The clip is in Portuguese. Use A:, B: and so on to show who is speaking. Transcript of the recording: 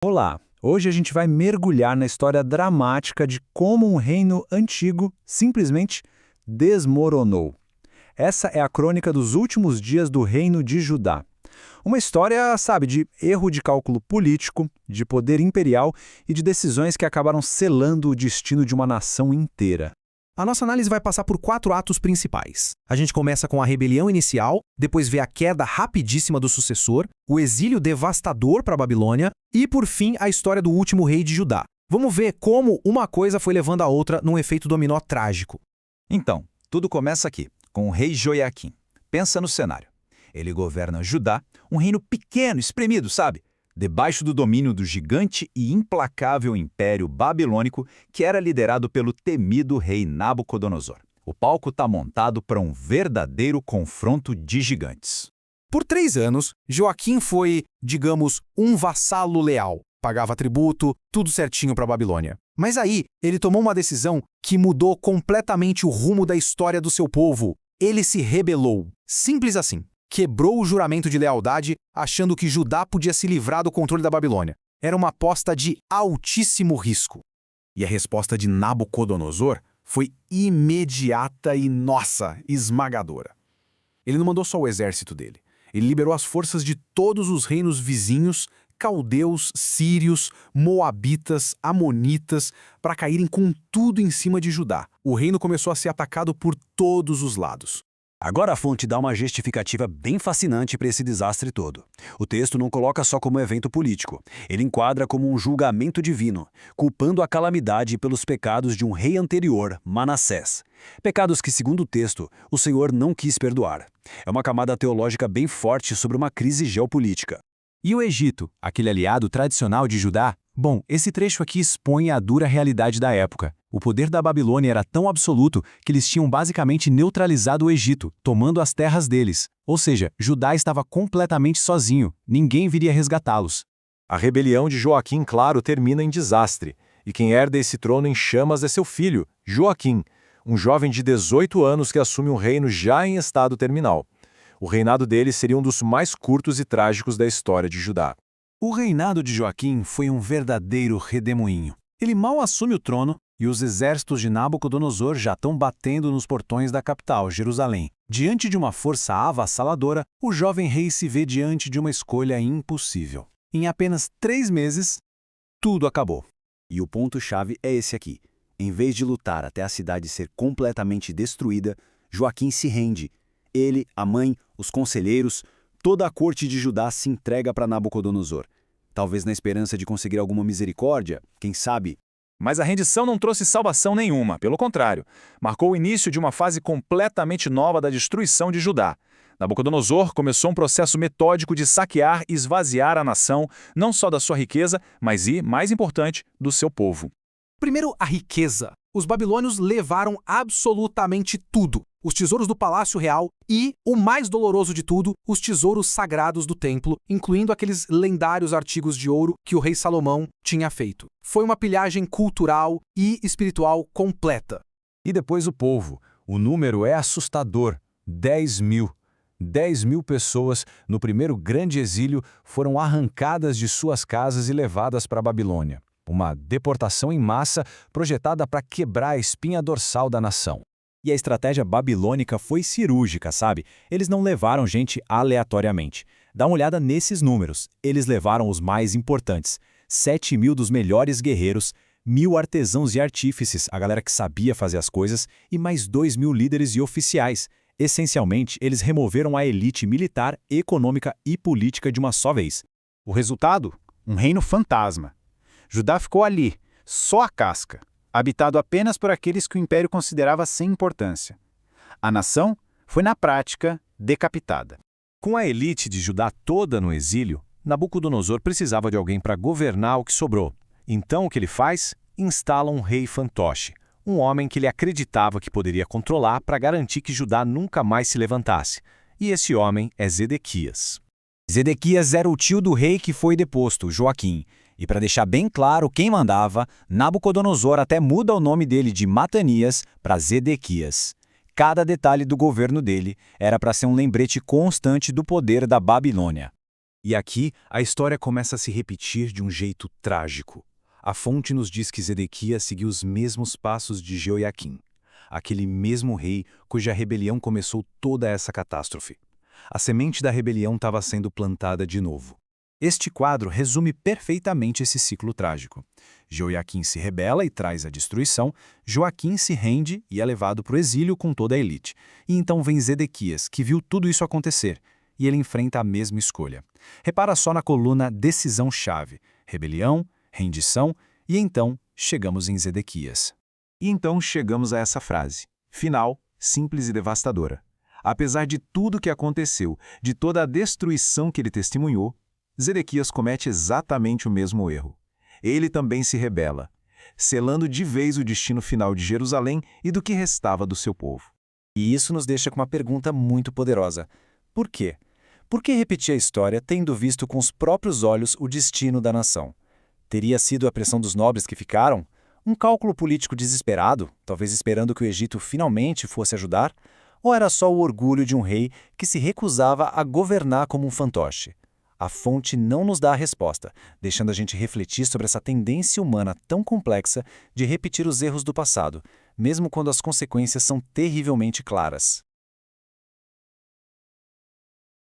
A: Olá! Hoje a gente vai mergulhar na história dramática de como um reino antigo simplesmente desmoronou. Essa é a crônica dos últimos dias do reino de Judá. Uma história, sabe, de erro de cálculo político, de poder imperial e de decisões que acabaram selando o destino de uma nação inteira.
B: A nossa análise vai passar por 4 atos principais. A gente começa com a rebelião inicial, depois vê a queda rapidíssima do sucessor, o exílio devastador para a Babilônia e, por fim, a história do último rei de Judá. Vamos ver como uma coisa foi levando a outra num efeito dominó trágico.
C: Então, tudo começa aqui, com o rei Joiaquim. Pensa no cenário. Ele governa Judá, um reino pequeno, espremido, sabe? Debaixo do domínio do gigante e implacável império babilônico que era liderado pelo temido rei Nabucodonosor. O palco está montado para um verdadeiro confronto de gigantes.
B: Por 3 anos, Joaquim foi, digamos, um vassalo leal. Pagava tributo, tudo certinho para a Babilônia. Mas aí, ele tomou uma decisão que mudou completamente o rumo da história do seu povo. Ele se rebelou. Simples assim. Quebrou o juramento de lealdade, achando que Judá podia se livrar do controle da Babilônia. Era uma aposta de altíssimo risco. E a resposta de Nabucodonosor foi imediata e, esmagadora. Ele não mandou só o exército dele. Ele liberou as forças de todos os reinos vizinhos, caldeus, sírios, moabitas, amonitas, para caírem com tudo em cima de Judá. O reino começou a ser atacado por todos os lados.
D: Agora a fonte dá uma justificativa bem fascinante para esse desastre todo. O texto não coloca só como evento político. Ele enquadra como um julgamento divino, culpando a calamidade pelos pecados de um rei anterior, Manassés. Pecados que, segundo o texto, o Senhor não quis perdoar. É uma camada teológica bem forte sobre uma crise geopolítica.
E: E o Egito, aquele aliado tradicional de Judá? Bom, esse trecho aqui expõe a dura realidade da época. O poder da Babilônia era tão absoluto que eles tinham basicamente neutralizado o Egito, tomando as terras deles. Ou seja, Judá estava completamente sozinho, ninguém viria resgatá-los.
F: A rebelião de Joaquim, claro, termina em desastre, e quem herda esse trono em chamas é seu filho, Joaquim, um jovem de 18 anos que assume um reino já em estado terminal. O reinado dele seria um dos mais curtos e trágicos da história de Judá.
E: O reinado de Joaquim foi um verdadeiro redemoinho. Ele mal assume o trono e os exércitos de Nabucodonosor já estão batendo nos portões da capital, Jerusalém. Diante de uma força avassaladora, o jovem rei se vê diante de uma escolha impossível. Em apenas 3 meses, tudo acabou.
D: E o ponto-chave é esse aqui. Em vez de lutar até a cidade ser completamente destruída, Joaquim se rende. Ele, a mãe, os conselheiros, toda a corte de Judá se entrega para Nabucodonosor. Talvez na esperança de conseguir alguma misericórdia, quem sabe.
C: Mas a rendição não trouxe salvação nenhuma, pelo contrário, marcou o início de uma fase completamente nova da destruição de Judá. Nabucodonosor começou um processo metódico de saquear e esvaziar a nação, não só da sua riqueza, mas e, mais importante, do seu povo.
B: Primeiro, a riqueza. Os babilônios levaram absolutamente tudo. Os tesouros do Palácio Real e, o mais doloroso de tudo, os tesouros sagrados do templo, incluindo aqueles lendários artigos de ouro que o rei Salomão tinha feito. Foi uma pilhagem cultural e espiritual completa.
E: E depois o povo. O número é assustador. 10 mil. 10 mil pessoas, no primeiro grande exílio, foram arrancadas de suas casas e levadas para a Babilônia. Uma deportação em massa projetada para quebrar a espinha dorsal da nação.
A: E a estratégia babilônica foi cirúrgica, sabe? Eles não levaram gente aleatoriamente. Dá uma olhada nesses números. Eles levaram os mais importantes. 7 mil dos melhores guerreiros, 1.000 artesãos e artífices, a galera que sabia fazer as coisas, e mais 2 mil líderes e oficiais. Essencialmente, eles removeram a elite militar, econômica e política de uma só vez.
G: O resultado? Um reino fantasma. Judá ficou ali, só a casca, habitado apenas por aqueles que o império considerava sem importância. A nação foi, na prática, decapitada.
E: Com a elite de Judá toda no exílio, Nabucodonosor precisava de alguém para governar o que sobrou. Então o que ele faz? Instala um rei fantoche, um homem que ele acreditava que poderia controlar para garantir que Judá nunca mais se levantasse. E esse homem é Zedequias.
A: Zedequias era o tio do rei que foi deposto, Joaquim. E para deixar bem claro quem mandava, Nabucodonosor até muda o nome dele de Matanias para Zedequias. Cada detalhe do governo dele era para ser um lembrete constante do poder da Babilônia.
C: E aqui, a história começa a se repetir de um jeito trágico. A fonte nos diz que Zedequias seguiu os mesmos passos de Jeoiaquim, aquele mesmo rei cuja rebelião começou toda essa catástrofe. A semente da rebelião estava sendo plantada de novo. Este quadro resume perfeitamente esse ciclo trágico. Jeoiaquim se rebela e traz a destruição, Joaquim se rende e é levado para o exílio com toda a elite. E então vem Zedequias, que viu tudo isso acontecer, e ele enfrenta a mesma escolha. Repara só na coluna decisão-chave, rebelião, rendição, e então chegamos em Zedequias.
F: E então chegamos a essa frase, final, simples e devastadora. Apesar de tudo que aconteceu, de toda a destruição que ele testemunhou, Zedequias comete exatamente o mesmo erro. Ele também se rebela, selando de vez o destino final de Jerusalém e do que restava do seu povo.
A: E isso nos deixa com uma pergunta muito poderosa. Por quê? Por que repetir a história tendo visto com os próprios olhos o destino da nação? Teria sido a pressão dos nobres que ficaram? Um cálculo político desesperado, talvez esperando que o Egito finalmente fosse ajudar? Ou era só o orgulho de um rei que se recusava a governar como um fantoche? A fonte não nos dá a resposta, deixando a gente refletir sobre essa tendência humana tão complexa de repetir os erros do passado, mesmo quando as consequências são terrivelmente claras.